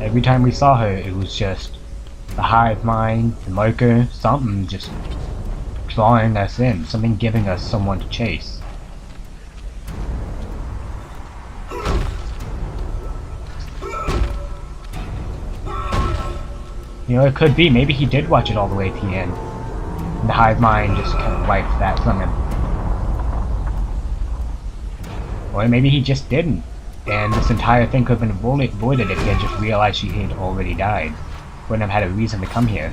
every time we saw her, it was just the hive mind, the marker, something just drawing us in, something giving us someone to chase. You know, it could be, maybe he did watch it all the way to the end. And the hive mind just kind of wiped that from him. Or maybe he just didn't. And this entire thing could have been avoided if he had just realized she had already died. Wouldn't have had a reason to come here.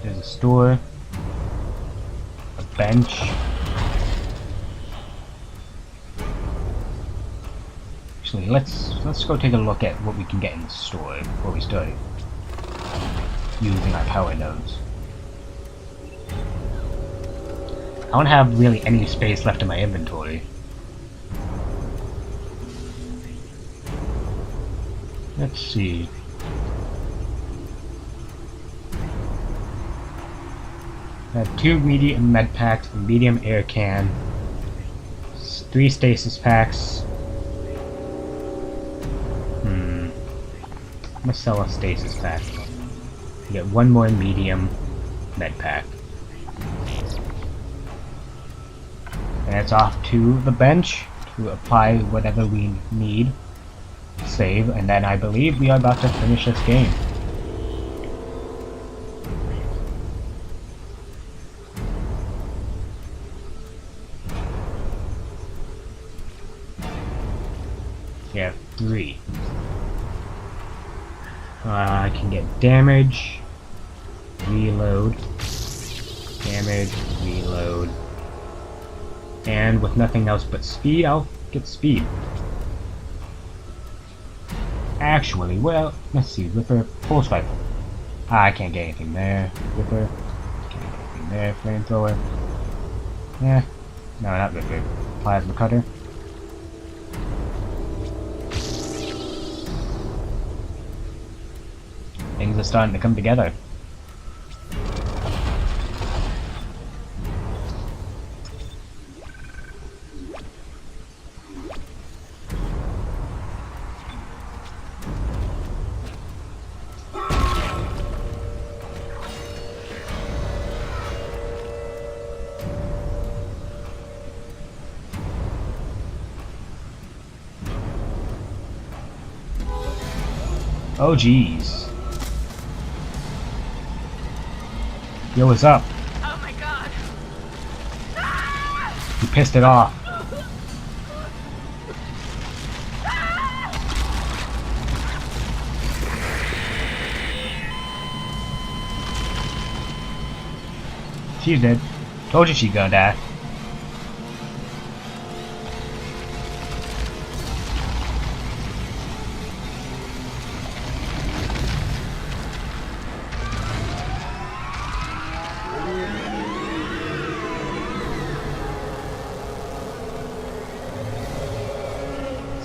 There's a store, a bench. Actually, let's go take a look at what we can get in the store before we start using our power nodes. I don't have really any space left in my inventory. Let's see. I have 2 medium med packs, a medium air can, 3 stasis packs. I'm gonna sell a stasis pack. Get 1 more medium med pack. And it's off to the bench to apply whatever we need. Save, and then I believe we are about to finish this game. Yeah, 3. I can get damage, reload, damage, reload, and with nothing else but speed, I'll get speed. Actually, well, let's see, Ripper, pulse rifle. I can't get anything there. Ripper, can't get anything there. Flamethrower. Yeah, no, not Ripper. Plasma cutter. Things are starting to come together. Oh jeez. Yo, what's up? Oh my god. You pissed it off. She's dead. Told you she's gonna die.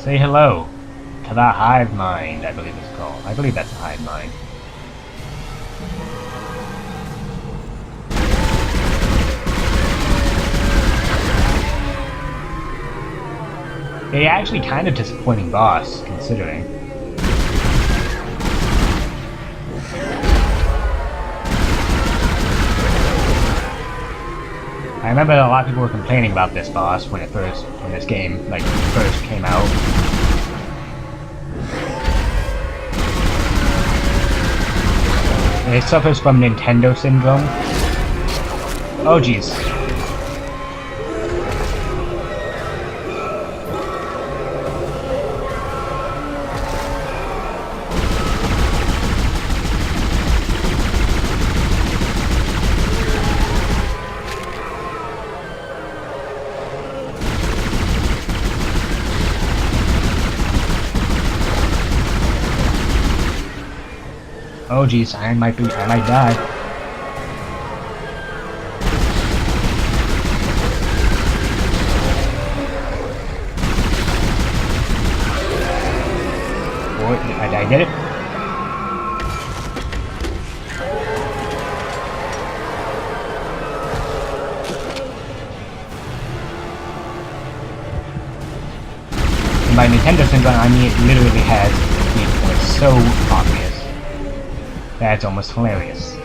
Say hello to the Hive Mind, I believe it's called. I believe that's the Hive Mind. A actually kind of disappointing boss, considering. I remember a lot of people were complaining about this boss when this game first came out. It suffers from Nintendo syndrome. Oh jeez. Oh jeez, I might die. Boy, did I get it? And by Nintendo syndrome, I mean it literally has weak points so obvious. That's almost hilarious.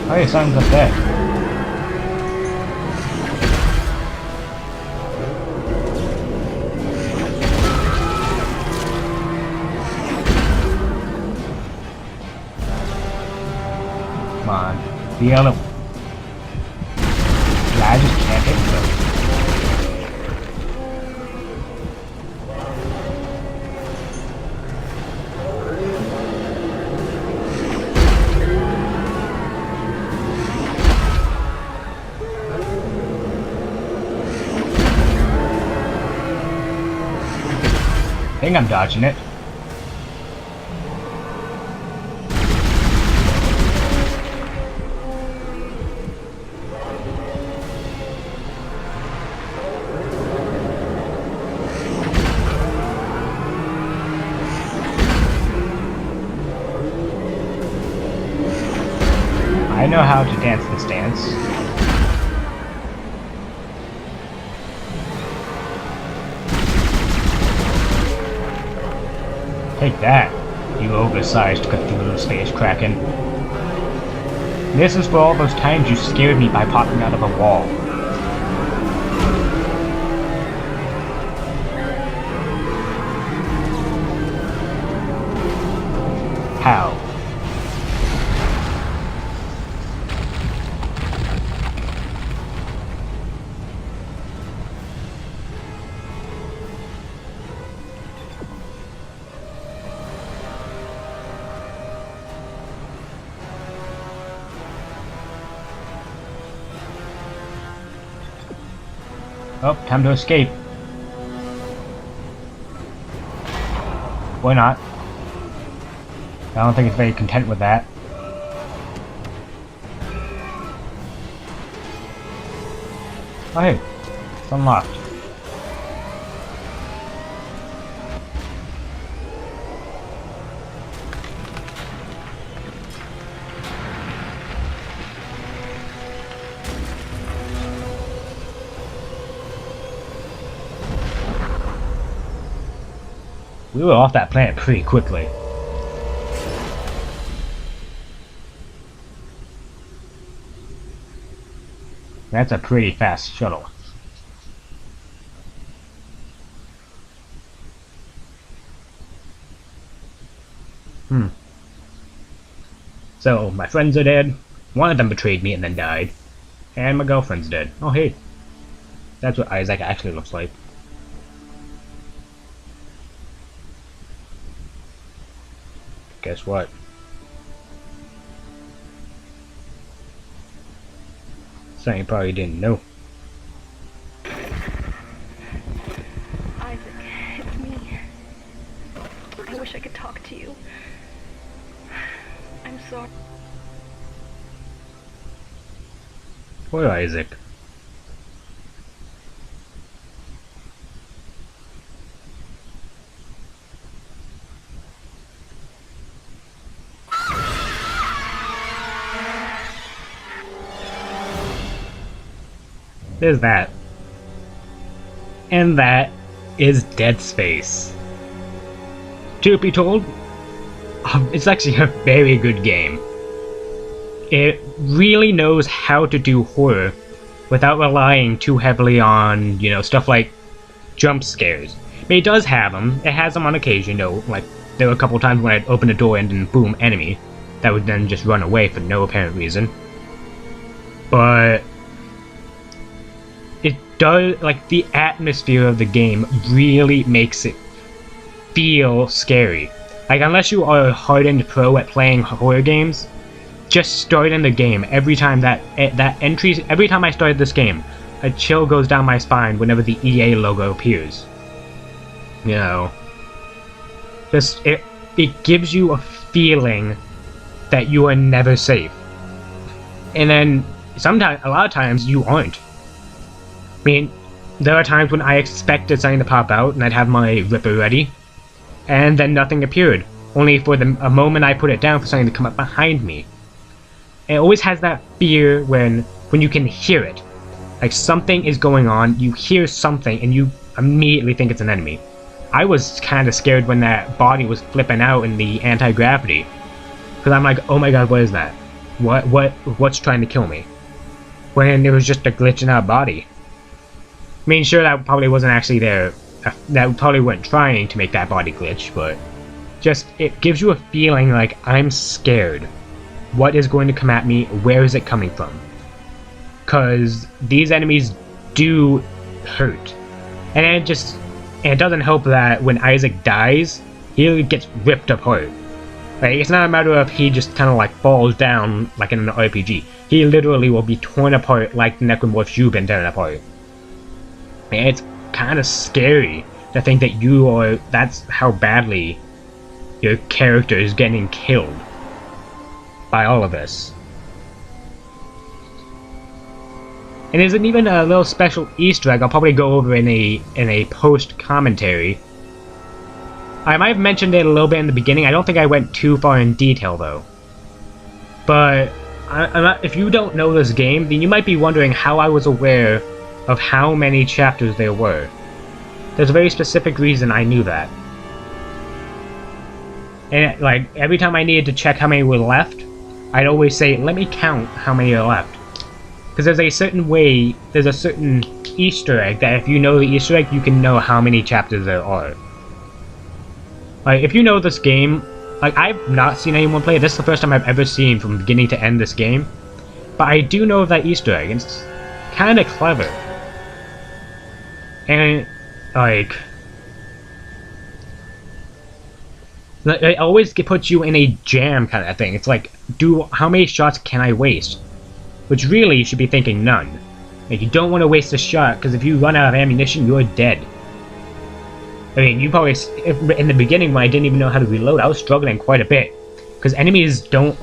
Oh, yeah, something's up there. Come on. The other. Yeah, I just can't hit them. I think I'm dodging it. I know how to dance this dance. Take that, you oversized Cthulhu space kraken. This is for all those times you scared me by popping out of a wall. How? Oh, time to escape. Why not? I don't think it's very content with that. Oh hey, it's unlocked. We were off that planet pretty quickly. That's a pretty fast shuttle. So, my friends are dead, one of them betrayed me and then died, and my girlfriend's dead. Oh hey, that's what Isaac actually looks like. Guess what? Something you probably didn't know. Isaac, it's me. I wish I could talk to you. I'm sorry. Poor Isaac. There's that. And that is Dead Space. Truth be told, it's actually a very good game. It really knows how to do horror without relying too heavily on, you know, stuff like jump scares. I mean, it does have them. It has them on occasion, though. Like, there were a couple times when I'd open a door and then boom, enemy. that would then just run away for no apparent reason. But it does, like, the atmosphere of the game really makes it feel scary. Like, unless you are a hardened pro at playing horror games, just starting the game, every time every time I started this game, a chill goes down my spine whenever the EA logo appears. You know, just it gives you a feeling that you are never safe. And then a lot of times you aren't. I mean, there are times when I expected something to pop out and I'd have my Ripper ready, and then nothing appeared, only for a moment I put it down for something to come up behind me. It always has that fear when you can hear it. Like, something is going on, you hear something, and you immediately think it's an enemy. I was kind of scared when that body was flipping out in the anti-gravity. Because I'm like, oh my god, what is that? What's trying to kill me? When it was just a glitch in our body. I mean, sure, that probably wasn't actually there. That probably weren't trying to make that body glitch, but just, it gives you a feeling like, I'm scared. What is going to come at me? Where is it coming from? Because these enemies do hurt. And it doesn't help that when Isaac dies, he gets ripped apart. Like, it's not a matter of he just kind of like falls down like in an RPG. He literally will be torn apart like the necromorphs you've been torn apart. And it's kind of scary to think that that's how badly your character is getting killed by all of this. And there's even a little special Easter egg I'll probably go over in a post commentary. I might have mentioned it a little bit in the beginning. I don't think I went too far in detail though. But if you don't know this game, then you might be wondering how I was aware of how many chapters there were. There's a very specific reason I knew that. And like, every time I needed to check how many were left, I'd always say, let me count how many are left. Because there's a certain Easter egg that if you know the Easter egg, you can know how many chapters there are. Like, if you know this game, like, I've not seen anyone play it. This is the first time I've ever seen from beginning to end this game. But I do know of that Easter egg, and it's kind of clever. And, like, it always puts you in a jam kind of thing. It's like, how many shots can I waste? Which really, you should be thinking none. Like, you don't want to waste a shot, because if you run out of ammunition, you're dead. I mean, you probably, in the beginning when I didn't even know how to reload, I was struggling quite a bit. Because enemies don't,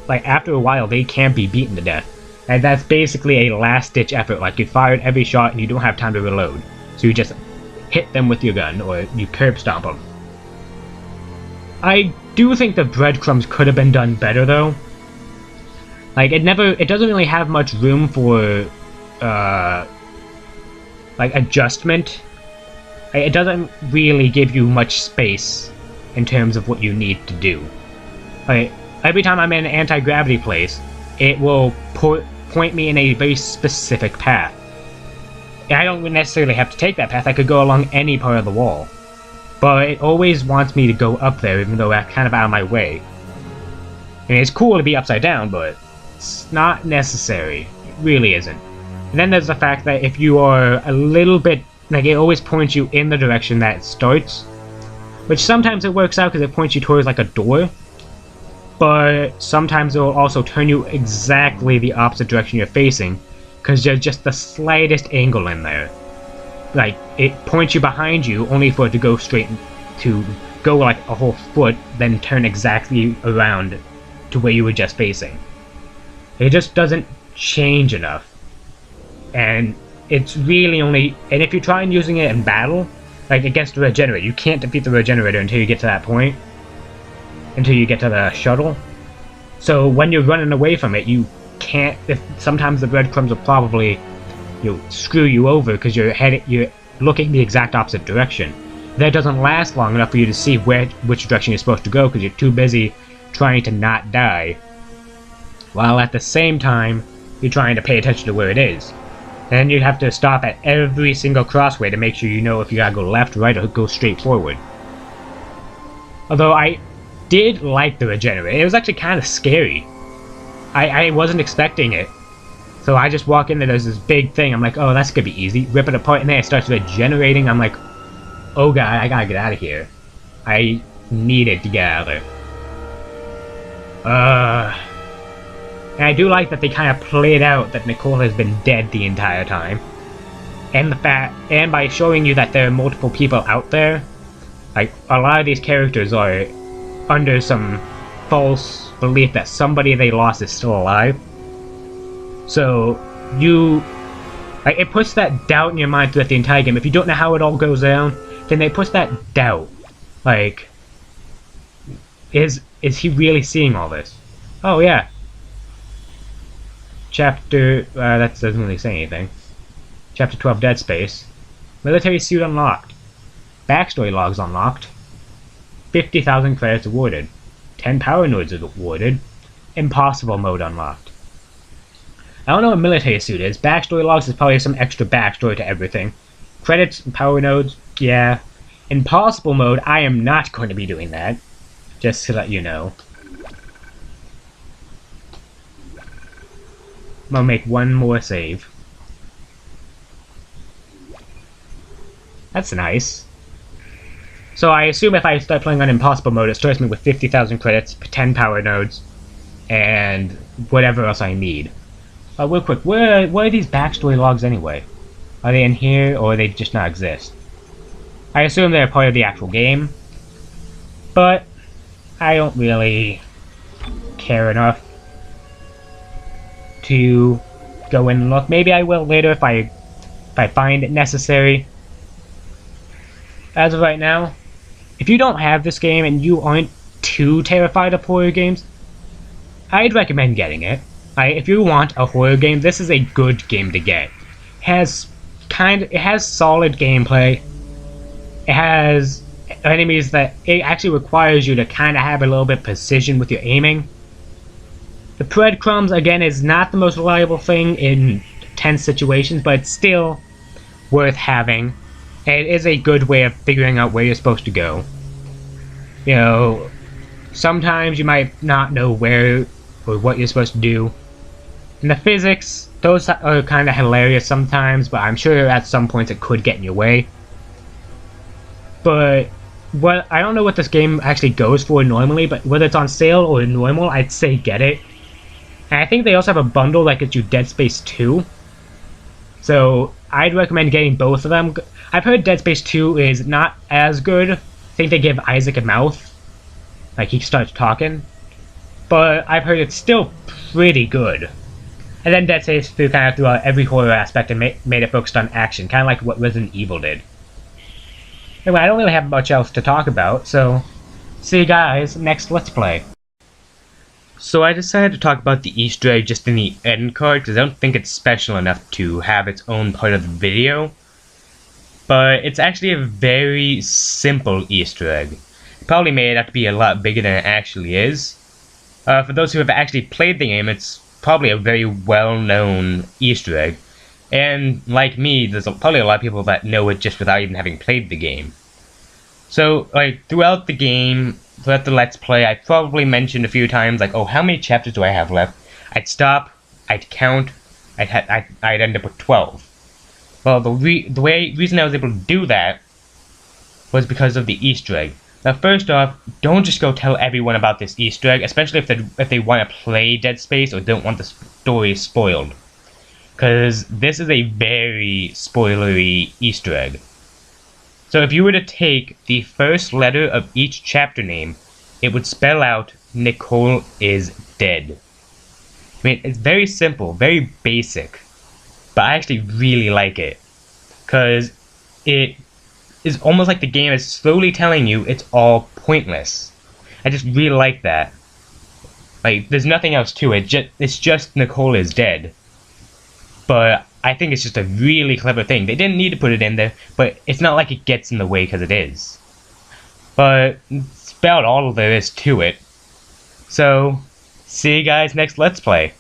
like, after a while, they can't be beaten to death. And that's basically a last-ditch effort. Like, you fired every shot and you don't have time to reload. So you just hit them with your gun, or you curb stomp them. I do think the breadcrumbs could have been done better, though. Like, it doesn't really have much room for, like, adjustment. It doesn't really give you much space in terms of what you need to do. Like, every time I'm in an anti-gravity place, it will point me in a very specific path. And I don't necessarily have to take that path, I could go along any part of the wall. But it always wants me to go up there, even though I'm kind of out of my way. I mean, it's cool to be upside down, but it's not necessary. It really isn't. And then there's the fact that if you are a little bit, like, it always points you in the direction that it starts. Which sometimes it works out because it points you towards, like, a door. But sometimes it will also turn you exactly the opposite direction you're facing, because there's just the slightest angle in there. Like, it points you behind you, only for it to go like a whole foot, then turn exactly around to where you were just facing. It just doesn't change enough. And it's really only, and if you try and using it in battle, like against the regenerator, you can't defeat the regenerator until you get to that point. Until you get to the shuttle. So when you're running away from it, you can't, sometimes the breadcrumbs will probably, screw you over because you're looking the exact opposite direction. That doesn't last long enough for you to see which direction you're supposed to go because you're too busy trying to not die, while at the same time you're trying to pay attention to where it is. And you have to stop at every single crossway to make sure you know if you gotta go left, right, or go straight forward. Although did like the regenerate. It was actually kind of scary. I wasn't expecting it. So I just walk in there, there's this big thing. I'm like, oh, that's gonna be easy. Rip it apart, and then it starts regenerating. I'm like, oh god, I gotta get out of here. I needed to get out of there. And I do like that they kind of played out that Nicole has been dead the entire time. And by showing you that there are multiple people out there, like, a lot of these characters are under some false belief that somebody they lost is still alive. So, like, it puts that doubt in your mind throughout the entire game. If you don't know how it all goes down, then it puts that doubt. Like, is he really seeing all this? Oh, yeah. Chapter, that doesn't really say anything. Chapter 12, Dead Space. Military suit unlocked. Backstory logs unlocked. 50,000 credits awarded. 10 power nodes awarded. Impossible mode unlocked. I don't know what military suit is. Backstory logs is probably some extra backstory to everything. Credits and power nodes, yeah. Impossible mode, I am not going to be doing that. Just to let you know. I'm gonna make one more save. That's nice. So I assume if I start playing on impossible mode, it starts me with 50,000 credits, 10 power nodes, and whatever else I need. Real quick, where are these backstory logs anyway? Are they in here, or they just not exist? I assume they're part of the actual game, but I don't really care enough to go in and look. Maybe I will later if I find it necessary. As of right now, if you don't have this game and you aren't too terrified of horror games, I'd recommend getting it. If you want a horror game, this is a good game to get. It has solid gameplay. It has enemies that it actually requires you to kind of have a little bit of precision with your aiming. The breadcrumbs, again, is not the most reliable thing in tense situations, but it's still worth having. And it is a good way of figuring out where you're supposed to go. You know, sometimes you might not know where or what you're supposed to do. And the physics, those are kind of hilarious sometimes, but I'm sure at some points it could get in your way. But I don't know what this game actually goes for normally, but whether it's on sale or normal, I'd say get it. And I think they also have a bundle that gets you Dead Space 2. So I'd recommend getting both of them. I've heard Dead Space 2 is not as good. I think they give Isaac a mouth. Like, he starts talking. But I've heard it's still pretty good. And then Dead Space 2 kind of threw out every horror aspect and made it focused on action. Kind of like what Resident Evil did. Anyway, I don't really have much else to talk about, so see you guys next Let's Play. So I decided to talk about the Easter egg just in the end card, because I don't think it's special enough to have its own part of the video. But it's actually a very simple Easter egg. It probably made it out to be a lot bigger than it actually is. For those who have actually played the game, it's probably a very well-known Easter egg. And like me, there's probably a lot of people that know it just without even having played the game. So, like, throughout the game, throughout the Let's Play, I probably mentioned a few times, like, oh, how many chapters do I have left? I'd stop, I'd count, I'd end up with 12. Well, the reason I was able to do that was because of the Easter egg. Now, first off, don't just go tell everyone about this Easter egg, especially if they want to play Dead Space or don't want the story spoiled. Because this is a very spoilery Easter egg. So if you were to take the first letter of each chapter name, it would spell out Nicole is dead. I mean, it's very simple, very basic, but I actually really like it. Because it is almost like the game is slowly telling you it's all pointless. I just really like that. Like, there's nothing else to it, it's just Nicole is dead. But I think it's just a really clever thing. They didn't need to put it in there, but it's not like it gets in the way because it is. But it's about all there is to it. So, see you guys next Let's Play.